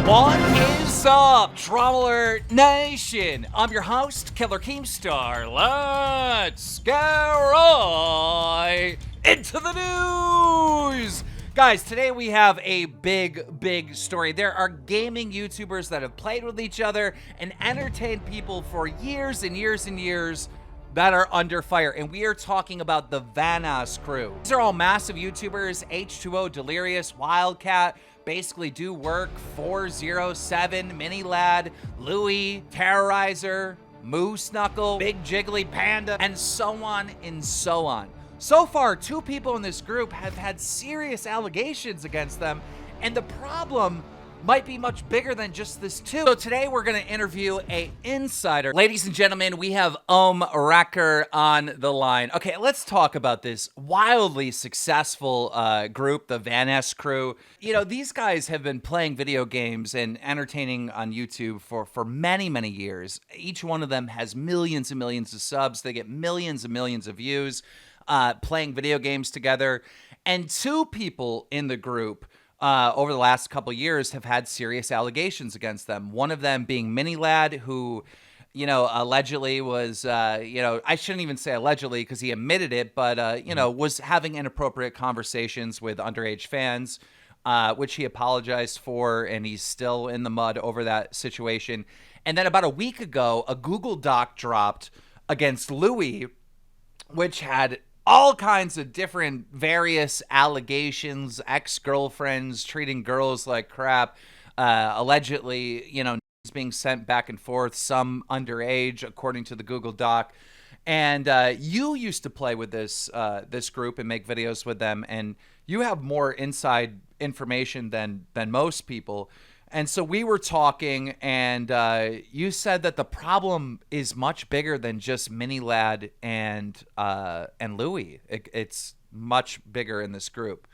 What is up, Traveler Nation? I'm your host, Killer Keemstar. Let's get right into the news. Guys, today we have a big story. There are gaming YouTubers that have played with each other and entertained people for years and years and years that are under fire, and we are talking about the Vanoss crew. These are all massive YouTubers: H2ODelirious, Wildcat, Basically Do Work, 407, Mini Lad, Lui, Terrorizer, Moose Knuckle, Big Jiggly Panda, and so on and so on. So far, 2 people in this group have had serious allegations against them, and the problem might be much bigger than just this 2. So today we're going to interview a insider. Ladies and gentlemen, we have Wrecker on the line. Okay, let's talk about this wildly successful group, the Vanoss crew. You know, these guys have been playing video games and entertaining on YouTube for many years. Each one of them has millions and millions of subs. They get millions and millions of views playing video games together. And 2 people in the group over the last couple years have had serious allegations against them. One of them being Mini Lad, who, you know, allegedly was, you know, I shouldn't even say allegedly because he admitted it, but, you know, was having inappropriate conversations with underage fans, which he apologized for, and he's still in the mud over that situation. And then about a week ago, a Google Doc dropped against Lui, which had all kinds of different various allegations, ex-girlfriends treating girls like crap, allegedly, you know, being sent back and forth, some underage, according to the Google Doc. And you used to play with this group and make videos with them, and you have more inside information than most people. And so we were talking, and you said that the problem is much bigger than just Mini Lad and Lui. It's much bigger in this group.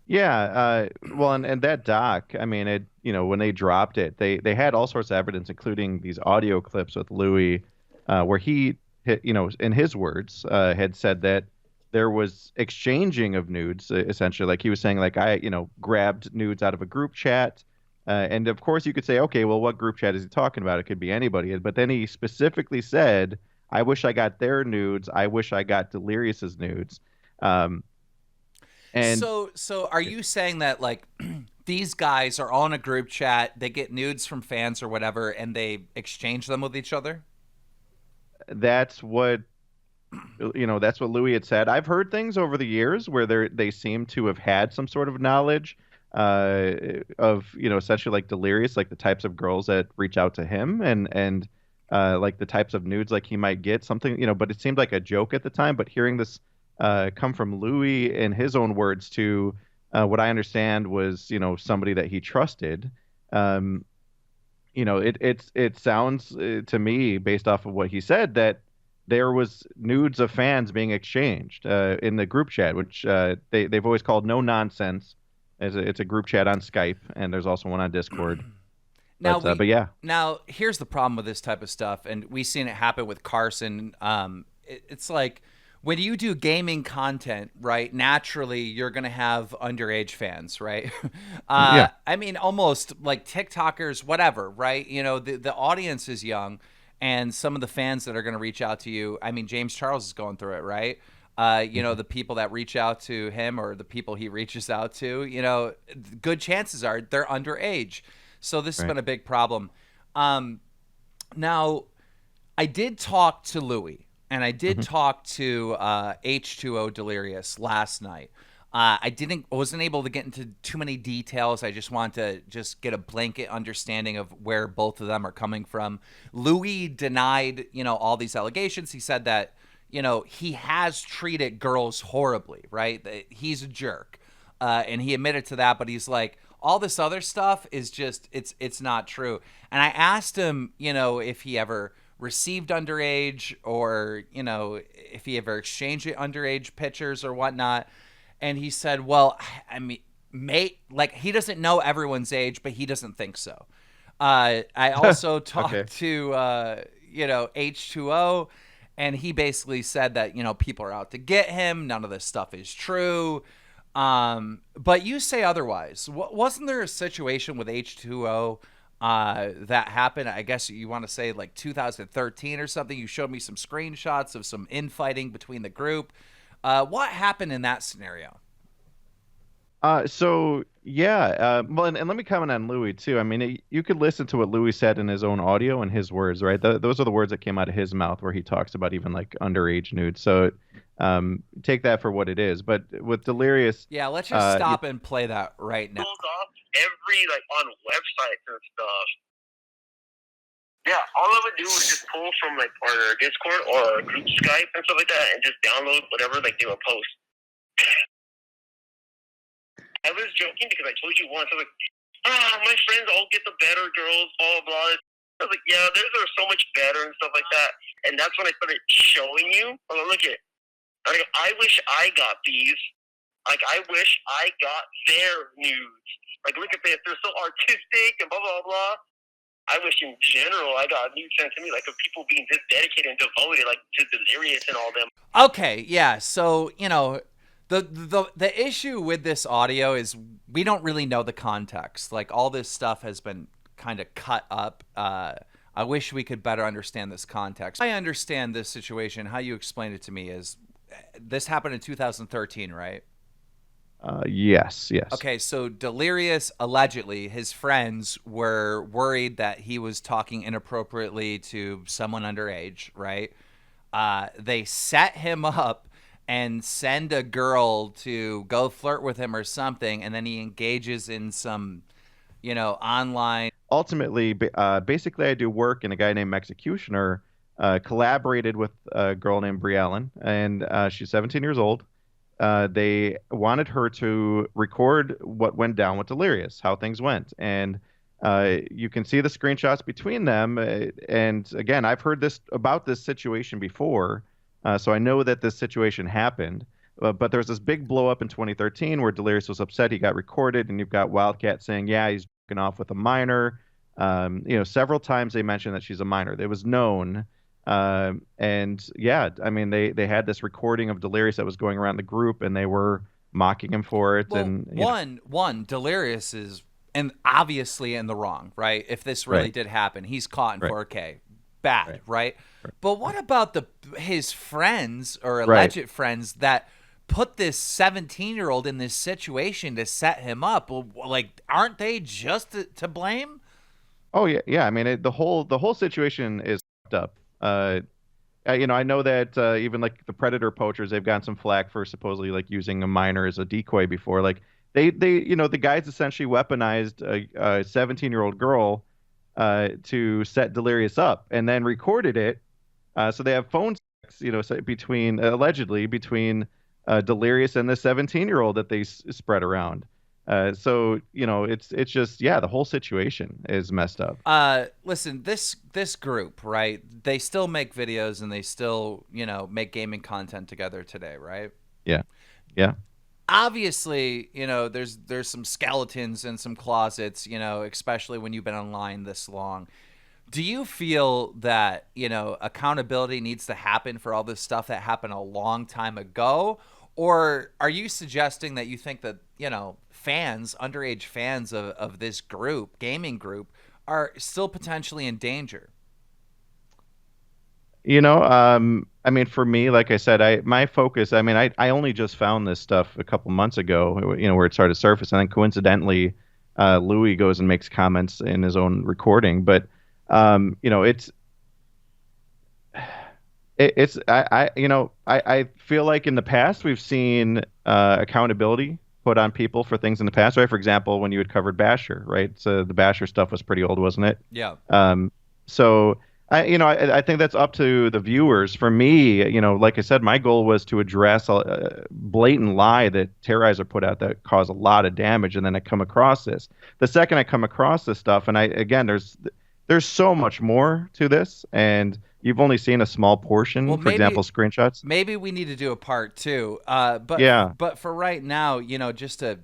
Yeah, well, and that doc, I mean, it, you know, when they dropped it, they had all sorts of evidence, including these audio clips with Lui, where he, you know, in his words, had said that there was exchanging of nudes, essentially. Like he was saying, like, I, you know, grabbed nudes out of a group chat. And of course, you could say, okay, well, what group chat is he talking about? It could be anybody. But then he specifically said, I wish I got their nudes. I wish I got Delirious's nudes. And So are you saying that, like, these guys are all in a group chat, they get nudes from fans or whatever, and they exchange them with each other? that's what, you know, that's what Louis had said. I've heard things over the years where they seem to have had some sort of knowledge of, you know, essentially like Delirious, like the types of girls that reach out to him, and like the types of nudes like he might get, something, you know, but it seemed like a joke at the time. But hearing this come from Louis in his own words to what I understand was, you know, somebody that he trusted. You know, it sounds to me, based off of what he said, that there was nudes of fans being exchanged in the group chat, which they've always called No Nonsense. It's a group chat on Skype, and there's also one on Discord. But yeah. Now, here's the problem with this type of stuff, and we've seen it happen with Carson. It's like when you do gaming content, right? Naturally, you're gonna have underage fans, right? Yeah. I mean, almost like TikTokers, whatever, right? You know, the audience is young, and some of the fans that are gonna reach out to you. I mean, James Charles is going through it, right? You know, the people that reach out to him or the people he reaches out to, you know, good chances are they're underage. So this has Right. been a big problem. Now, I did talk to Lui, and I did talk to H2ODelirious last night. I wasn't able to get into too many details. I just wanted to just get a blanket understanding of where both of them are coming from. Lui denied, you know, all these allegations. He said that, you know, he has treated girls horribly, right? He's a jerk. And he admitted to that, but he's like, all this other stuff is just, it's not true. And I asked him, you know, if he ever received underage, or, you know, if he ever exchanged underage pictures or whatnot. And he said, well, I mean, like, he doesn't know everyone's age, but he doesn't think so. I also talked to, you know, H2O, and he basically said that, you know, people are out to get him. None of this stuff is true. But you say otherwise. Wasn't there a situation with H2O that happened? I guess you want to say like 2013 or something. You showed me some screenshots of some infighting between the group. What happened in that scenario? So yeah, well, and let me comment on Louis too. I mean, you could listen to what Louis said in his own audio and his words, right? Those are the words that came out of his mouth, where he talks about even like underage nudes. So, take that for what it is. But with Delirious, Yeah, let's just y- stop and play that right now. Goes off every like on websites and stuff. Yeah, all I would do was just pull from like our Discord or our group Skype and stuff like that, and just download whatever like they would post. I was joking because I told you once. I was like, my friends all get the better girls, blah blah blah. I was like, yeah, theirs are so much better and stuff like that. And that's when I started showing you. I was like, look at. Like, I wish I got these. Like, I wish I got their nudes. Like, look at this. They're so artistic and blah, blah, blah. I wish in general I got nudes sent to me, like, of people being this dedicated and devoted, like, to Delirious and all them. Okay, yeah. So, the issue with this audio is we don't really know the context. Like, all this stuff has been kind of cut up. I wish we could better understand this context. I understand this situation. How you explained it to me is this happened in 2013, right? yes, yes. Okay, so Delirious, allegedly, his friends were worried that he was talking inappropriately to someone underage, right? They set him up and send a girl to go flirt with him or something, and then he engages in some, online. Ultimately, basically, I do work, and a guy named Executioner collaborated with a girl named Brie Allen, and she's 17 years old. They wanted her to record what went down with Delirious, how things went, and you can see the screenshots between them. And again, I've heard this about this situation before, so I know that this situation happened. But there was this big blow up in 2013 where Delirious was upset. He got recorded, and you've got Wildcat saying, "Yeah, he's jerking off with a minor." Several times they mentioned that she's a minor. It was known. And yeah, I mean, they had this recording of Delirious that was going around the group, and they were mocking him for it. Well, And one, Delirious is and obviously in the wrong, right? If this really right, did happen, he's caught in right, 4K. Bad, right, right? right, But what about his friends or right. alleged friends that put this 17-year-old in this situation to set him up? Well, like, aren't they just to blame? Oh yeah, yeah. I mean, the whole situation is fucked up. I know that even like the predator poachers, they've gotten some flack for supposedly like using a minor as a decoy before. Like the guys essentially weaponized a 17-year-old girl to set Delirious up, and then recorded it. So they have phone sex, between allegedly between Delirious and the 17-year-old that they spread around. So it's just, yeah, the whole situation is messed up. Listen, this group, right? They still make videos and they still, make gaming content together today, right? Yeah, yeah. Obviously, there's some skeletons in some closets, especially when you've been online this long. Do you feel that, accountability needs to happen for all this stuff that happened a long time ago? Or are you suggesting that you think that, fans, underage fans of this group, gaming group, are still potentially in danger? I mean, for me, like I said, my focus, I mean, I only just found this stuff a couple months ago, where it started to surface, and then coincidentally, Louis goes and makes comments in his own recording. But um, you know, it's it's I feel like in the past we've seen accountability put on people for things in the past, right? For example, when you had covered Basher, right? So the Basher stuff was pretty old, wasn't it? Yeah. So I think that's up to the viewers. For me, like I said, my goal was to address a blatant lie that Terrorizer put out that caused a lot of damage, and then I come across this. The second I come across this stuff, and there's so much more to this, and you've only seen a small portion. Well, For example, screenshots. maybe we need to do a part two. But Yeah, for right now, just to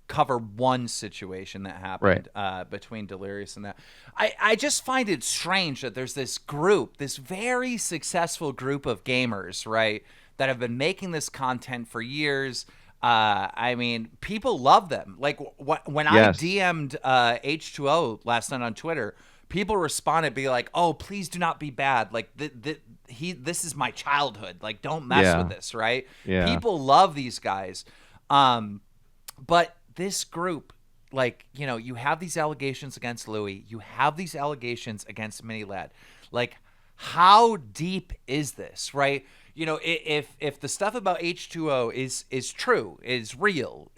cover one situation that right. happened between Delirious and that, I just find it strange that there's this group, this very successful group of gamers, right, that have been making this content for years. I mean, people love them. Like when I Yes. DM'd H2O last night on Twitter, people responded, be like, "Oh, please do not be bad. Like this is my childhood. Like don't mess with this, right?" Yeah. People love these guys, but this group, like you have these allegations against Louis, you have these allegations against Mini Lad, like how deep is this, right? If the stuff about H2O is true, is real,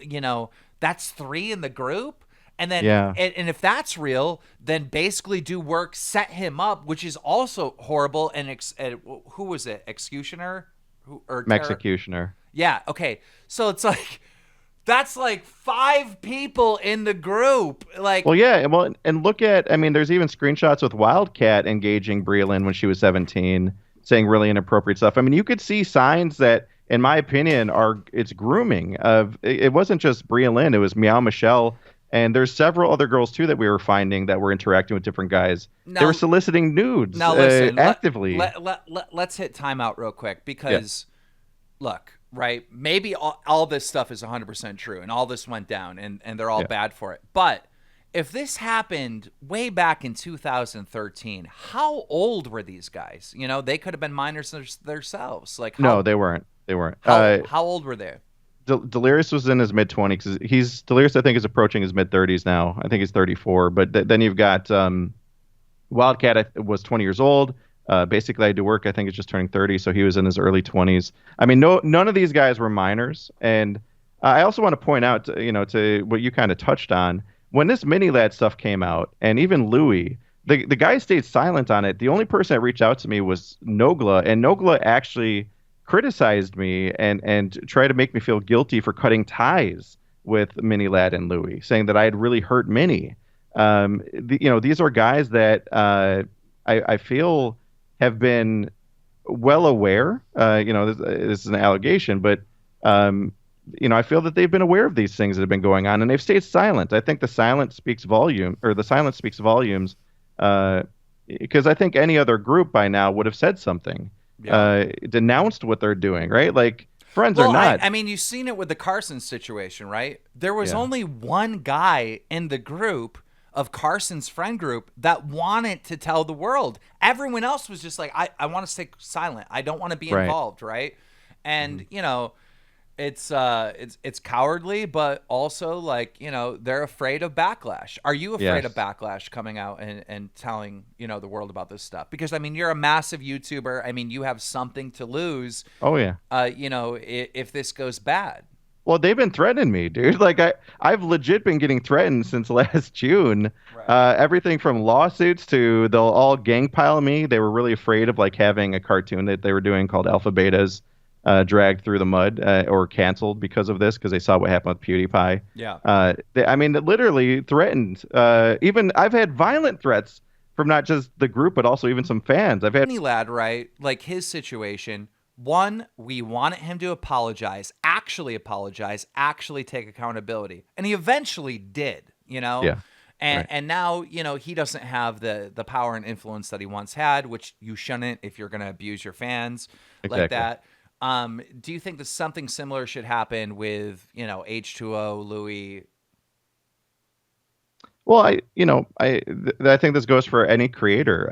that's 3 in the group. And then, and if that's real, then basically do work, set him up, which is also horrible. And who was it? Executioner? Executioner. Yeah. Okay. So it's like, that's like 5 people in the group. Like, well, yeah. Well, and look at, I mean, there's even screenshots with Wildcat engaging Breland when she was 17, saying really inappropriate stuff. I mean, you could see signs that, in my opinion, it's grooming. It wasn't just Breland, it was Meow Michelle. And there's several other girls, too, that we were finding that were interacting with different guys. They were soliciting nudes actively. Let's hit timeout real quick because, look, right, maybe all this stuff is 100% true and all this went down and they're all bad for it. But if this happened way back in 2013, how old were these guys? They could have been minors themselves. Like no, they weren't. How old were they? Delirious was in his mid-20s. Delirious, I think, is approaching his mid-30s now. I think he's 34. But then you've got Wildcat was 20 years old. Basically, I Do Work, I think, is just turning 30, so he was in his early 20s. I mean, none of these guys were minors. And I also want to point out, to what you kind of touched on, when this Mini Lad stuff came out, and even Louis, the guy stayed silent on it. The only person that reached out to me was Nogla, and Nogla actually criticized me and tried to make me feel guilty for cutting ties with Mini Lad and Louis, saying that I had really hurt Mini. These are guys that I feel have been well aware. This is an allegation, but I feel that they've been aware of these things that have been going on, and they've stayed silent. I think the silence speaks volumes, because I think any other group by now would have said something. Denounced what they're doing, right? Like, friends are not. I mean, you've seen it with the Carson situation, right? There was only one guy in the group of Carson's friend group that wanted to tell the world. Everyone else was just like, I want to stay silent. I don't want to be involved, right? And, it's cowardly, but also like, they're afraid of backlash. Are you afraid of backlash coming out and telling, the world about this stuff? Because I mean, you're a massive YouTuber. I mean, you have something to lose. Oh yeah. If this goes bad. Well, they've been threatening me, dude. Like I've legit been getting threatened since last June. Right. Everything from lawsuits to they'll all gang pile me. They were really afraid of like having a cartoon that they were doing called Alpha Betas dragged through the mud or canceled because of this, because they saw what happened with PewDiePie. Yeah. They literally threatened. Even I've had violent threats from not just the group, but also even some fans. I've had Mini Lad, right? Like his situation. One, we wanted him to apologize, actually take accountability. And he eventually did, Yeah. And now, he doesn't have the power and influence that he once had, which you shouldn't if you're going to abuse your fans like that. Do you think that something similar should happen with, H2O, Louis? Well, I think this goes for any creator.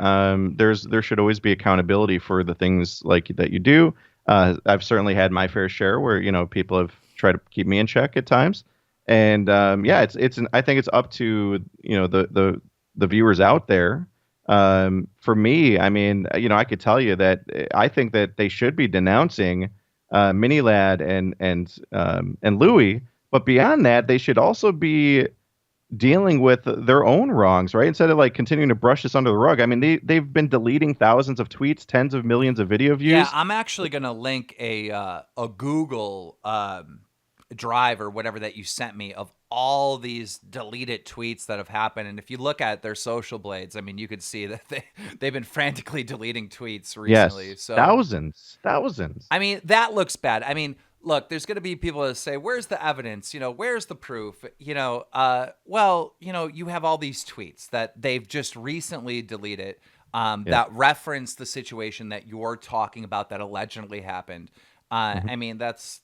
There should always be accountability for the things like that you do. I've certainly had my fair share where people have tried to keep me in check at times, and I think it's up to the viewers out there. For me, I mean, I could tell you that I think that they should be denouncing Mini Lad and Louis, but beyond that, they should also be dealing with their own wrongs, right? Instead of like continuing to brush this under the rug. I mean, they've been deleting thousands of tweets, tens of millions of video views. Yeah, I'm actually gonna link a Google Drive or whatever that you sent me of all these deleted tweets that have happened. And if you look at their social blades, I mean, you could see that they've been frantically deleting tweets recently. Yes, so thousands. I mean, that looks bad. I mean, look, there's going to be people that say, where's the evidence? Where's the proof? You have all these tweets that they've just recently deleted that reference the situation that you're talking about that allegedly happened. I mean, that's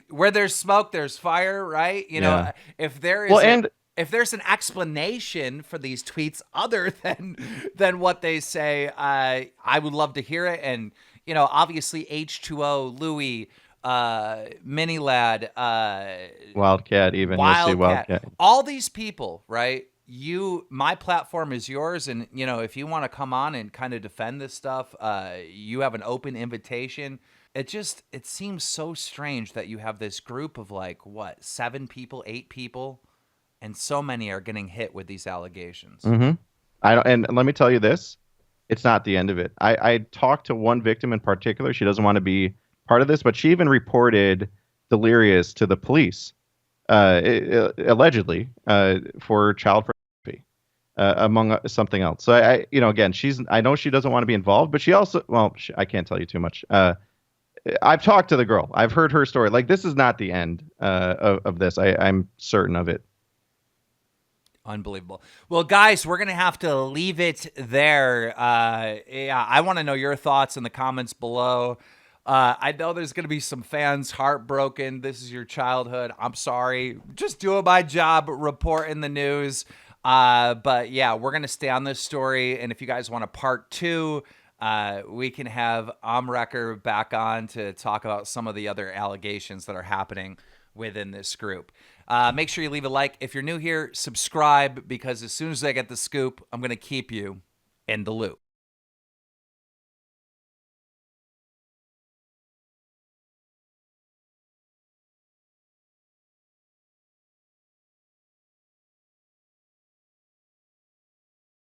where there's smoke, there's fire, right? You know, Yeah. if there is Well, and if there's an explanation for these tweets other than what they say, I would love to hear it. And you know, obviously H2O, Louis, Mini Lad, Wildcat, even you'll see Wildcat, Wildcat. all these people, right? My platform is yours, and you know, if you want to come on and kind of defend this stuff, you have an open invitation. It seems so strange that you have this group of like what 7 people, 8 people, and so many are getting hit with these allegations. Mm-hmm. I don't, and let me tell you this, it's not the end of it. I talked to one victim in particular. She doesn't want to be part of this, but she even reported Delirious to the police, allegedly, for child pornography, among something else. So you know, again, I know she doesn't want to be involved, but she also, well, I can't tell you too much. I've talked to the girl. I've heard her story. Like, this is not the end of this. I'm certain of it. Unbelievable. Well, guys, we're going to have to leave it there. Yeah, I want to know your thoughts in the comments below. I know there's going to be some fans heartbroken. This is your childhood. I'm sorry. Just doing my job, reporting the news. But yeah, we're going to stay on this story. And if you guys want a part 2, we can have Amrecker back on to talk about some of the other allegations that are happening within this group. Make sure you leave a like. If you're new here, subscribe, because as soon as I get the scoop, I'm going to keep you in the loop.